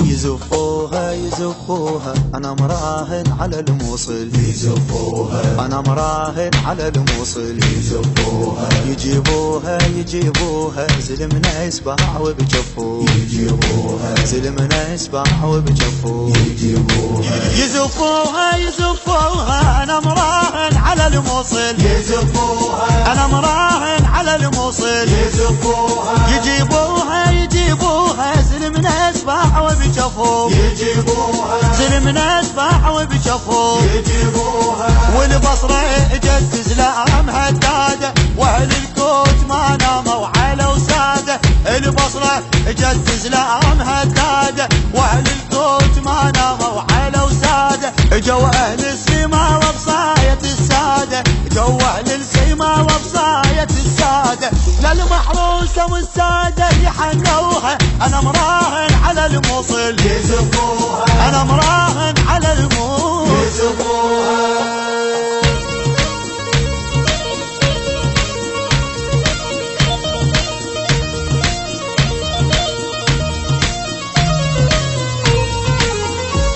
يزفوها يزفوها أنا مراهن على الموصل، يزفوها أنا مراهن على الموصل، يزفوها يجيبوها يجيبوها زلمنا يسبح وبجفوه، يجيبوها زلمنا يسبح وبجفوه، يجيبوها يزفوها يزفوها أنا مراهن على الموصل، يزفوها أنا مراهن على الموصل، يزفوها يجيبوها يجيبوها زلمنا يسبح وبجفوه، يجيبوها زلمنا يسبح وبجفوه، يجيبوها والبصرة اجت زلام هدادة واهل الكوت ما ناموا على وسادة، البصرة اجت زلام هدادة واهل الكوت ما ناموا على وسادة، جو اهل السما وبصاية السادة، جو اهل السما وبصاية السادة، للمحروسة والسادة يحنوها انا مراهن على الموصل، يزفوها انا مراهن على الموصل، يزفوها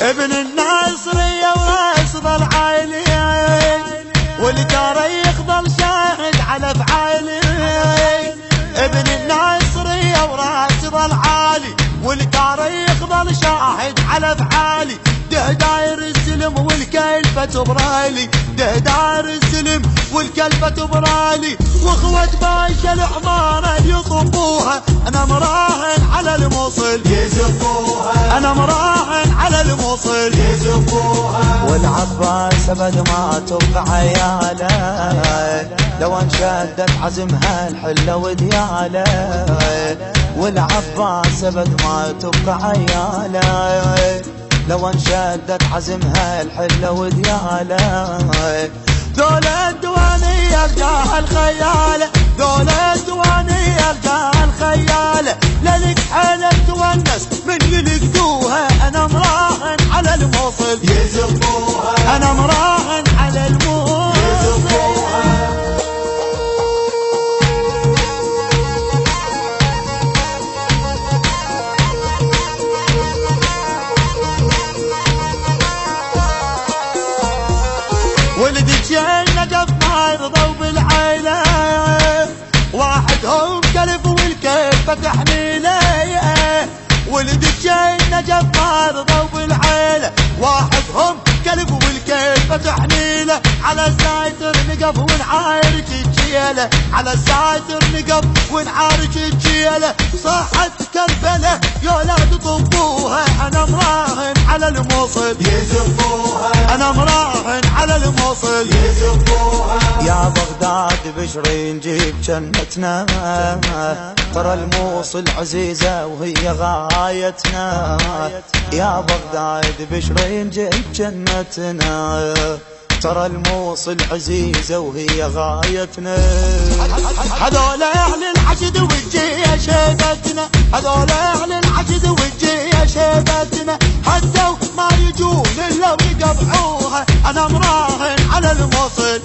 ابن الناصرية وراسب العالي والتاريخ ظل شاهد على افعالي، ابن الناصرية وراسب العالي والتاريخ ظل شاهد على افعالي، ده داير السلم والكلفة تبرالي، ده داير السلم والكلفة تبرالي، واخوة باشا العمارة يطبوها انا مراهن على الموصل، يزفوها انا مراهن على الموصل، يزفوها والعباس ابد ما تبقى عياله لو انشدت عزمها الحله ودياله، والعباس ابد ما تبقى عياله لو انشدت عزمها الحله ودياله، دولة الديوانية الجاه الخيالة، دولة الديوانية الجاه الخيالة، للك حالة تونس من يلقدوها انا مراهن على الموصل، يزفوها انا مراهن على الموصل، يزفوها ولد النجف ما يرضوا بالعيلة، واحدهم كلب والكيف تحميله، ولد النجف ما يرضوا بالعيلة، واحدهم كلب والكيف تحميله، على السايتر نقف ونعارك الجيلة، على السايتر نقف ونعارك الجيلة، صاحت كربلة يا ولاد طبوها انا مراهن على الموصل، يزفوها انا مراهن على الموصل، يزفوها يا بغداد بشرين جيب جنتنا، ترى الموصل عزيزة وهي غايتنا، يا بغداد بشرين جيب جنتنا، ترى الموصل عزيزة وهي غايتنا، هذول اهل الحشد والجيش شيبتنا، هذول اهل الحشد والجيش شيبتنا، حتى ما يجون الا ويقطعوها انا مراهن على الموصل،